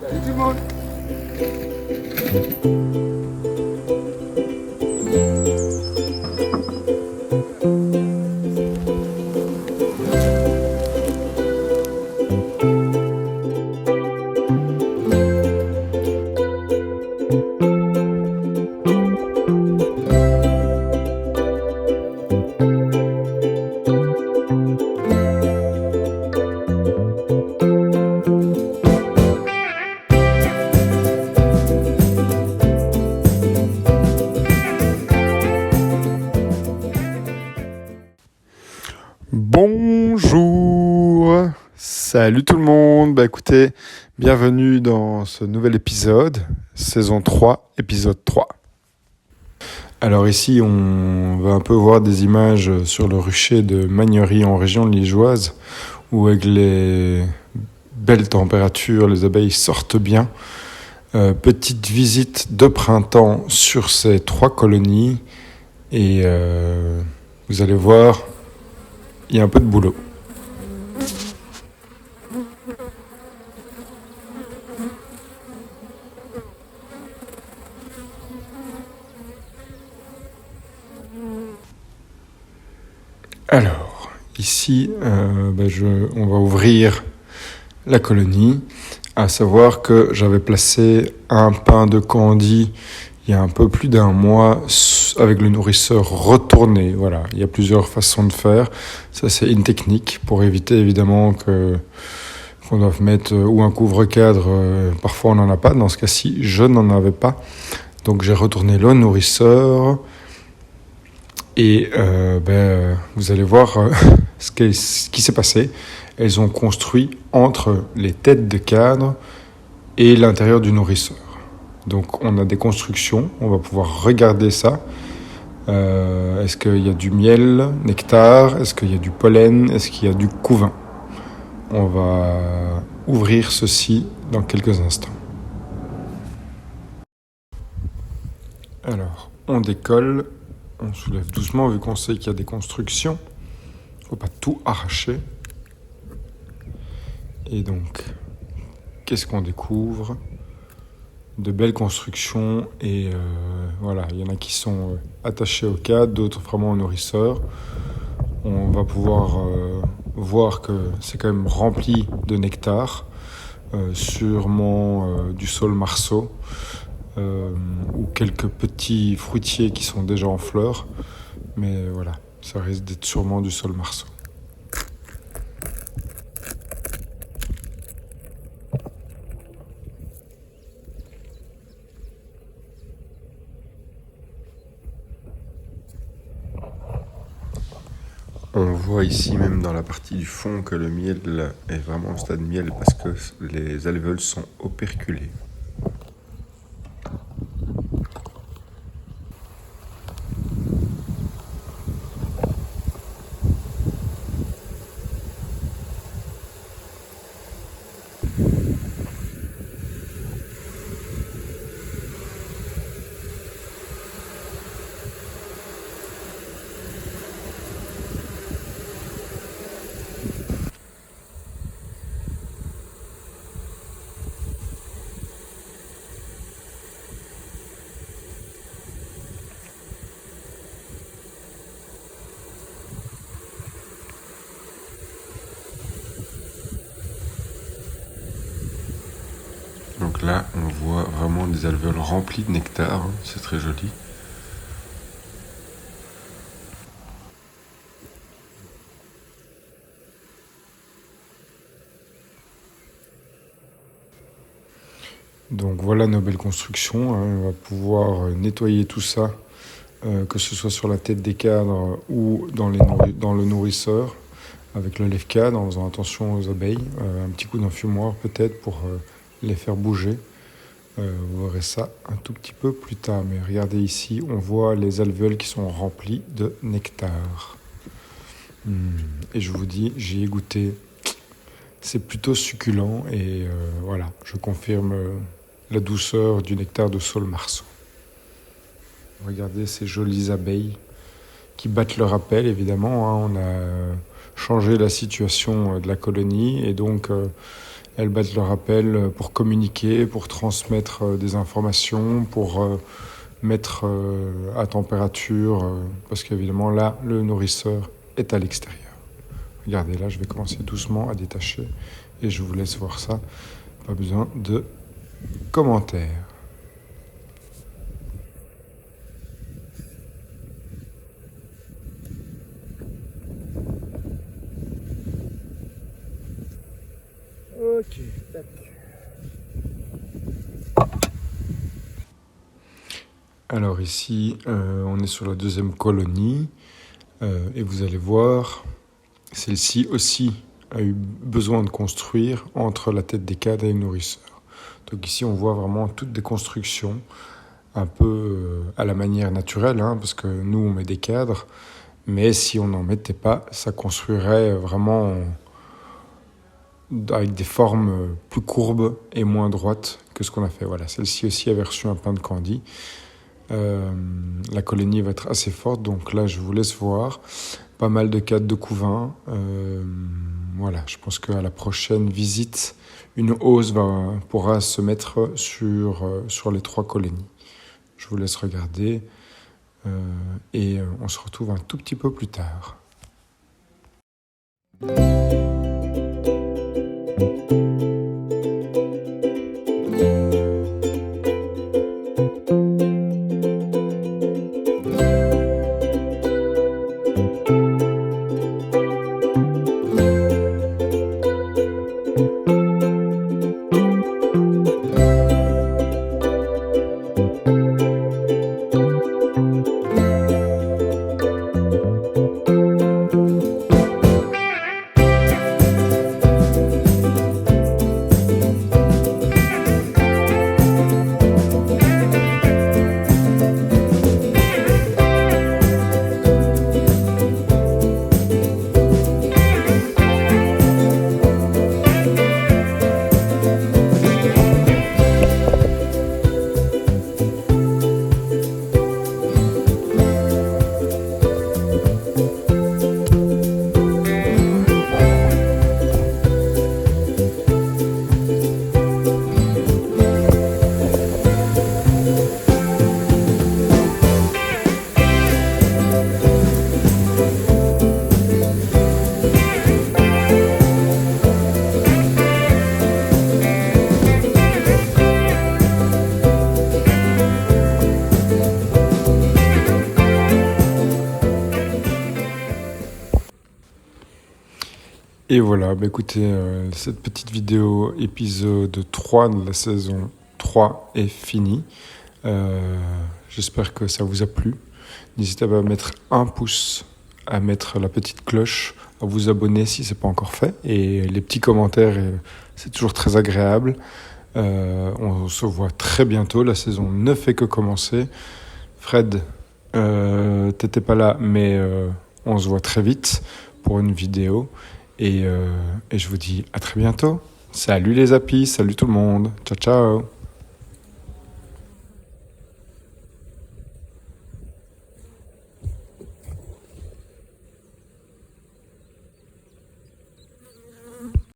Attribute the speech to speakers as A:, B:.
A: Salut tout le monde.
B: Bonjour, salut tout le monde, écoutez, bienvenue dans ce nouvel épisode, saison 3, épisode 3. Alors ici on va un peu voir des images sur le rucher de Magnery en région liégeoise, où avec les belles températures, les abeilles sortent bien. Petite visite de printemps sur ces 3 colonies et vous allez voir, il y a un peu de boulot. Alors, ici, on va ouvrir la colonie, à savoir que j'avais placé un pain de candy il y a un peu plus d'un mois avec le nourrisseur retourné. Voilà, il y a plusieurs façons de faire. Ça, c'est une technique pour éviter évidemment qu'on doive mettre ou un couvre-cadre. Parfois, on n'en a pas. Dans ce cas-ci, je n'en avais pas. Donc, j'ai retourné le nourrisseur. Et vous allez voir ce qui s'est passé. Elles ont construit entre les têtes de cadre et l'intérieur du nourrisseur. Donc on a des constructions, on va pouvoir regarder ça. Est-ce qu'il y a du miel, nectar? Est-ce qu'il y a du pollen? Est-ce qu'il y a du couvain? On va ouvrir ceci dans quelques instants. Alors, on décolle. On soulève doucement vu qu'on sait qu'il y a des constructions. Il ne faut pas tout arracher. Et donc, qu'est-ce qu'on découvre? De belles constructions et voilà, il y en a qui sont attachés au cadre, d'autres vraiment au nourrisseur. On va pouvoir voir que c'est quand même rempli de nectar, sûrement du saule marceau. Ou quelques petits fruitiers qui sont déjà en fleurs, mais voilà, ça risque d'être sûrement du saule marceau. On voit ici même dans la partie du fond que le miel est vraiment au stade miel parce que les alvéoles sont operculées. Donc là, on voit vraiment des alvéoles remplies de nectar, c'est très joli. Donc voilà nos belles constructions, on va pouvoir nettoyer tout ça, que ce soit sur la tête des cadres ou dans le nourrisseur, avec le lève-cadre, en faisant attention aux abeilles, un petit coup d'enfumoir peut-être pour les faire bouger. Vous verrez ça un tout petit peu plus tard, mais regardez ici, on voit les alvéoles qui sont remplies de nectar. Et je vous dis, j'y ai goûté, c'est plutôt succulent et voilà, je confirme la douceur du nectar de saule marceau. Regardez ces jolies abeilles qui battent leur appel, évidemment. On a changé la situation de la colonie et donc elles battent leur appel pour communiquer, pour transmettre des informations, pour mettre à température, parce qu'évidemment là, le nourrisseur est à l'extérieur. Regardez, là, je vais commencer doucement à détacher et je vous laisse voir ça. Pas besoin de commentaires. Ok, tac. Alors ici, on est sur la deuxième colonie et vous allez voir, celle-ci aussi a eu besoin de construire entre la tête des cadres et le nourrisseur. Donc ici, on voit vraiment toutes des constructions un peu à la manière naturelle, hein, parce que nous, on met des cadres, mais si on n'en mettait pas, ça construirait vraiment avec des formes plus courbes et moins droites que ce qu'on a fait. Voilà, celle-ci aussi avait reçu un pain de Candy. La colonie va être assez forte, donc là je vous laisse voir. Pas mal de cadres de couvain. Voilà, je pense qu'à la prochaine visite, une hausse pourra se mettre sur les 3 colonies. Je vous laisse regarder et on se retrouve un tout petit peu plus tard. Et voilà, écoutez, cette petite vidéo, épisode 3 de la saison 3 est finie. J'espère que ça vous a plu. N'hésitez pas à mettre un pouce, à mettre la petite cloche, à vous abonner si ce n'est pas encore fait. Et les petits commentaires, c'est toujours très agréable. On se voit très bientôt. La saison ne fait que commencer. Fred, t'étais pas là, mais on se voit très vite pour une vidéo. Et je vous dis à très bientôt. Salut les apis, salut tout le monde. Ciao, ciao.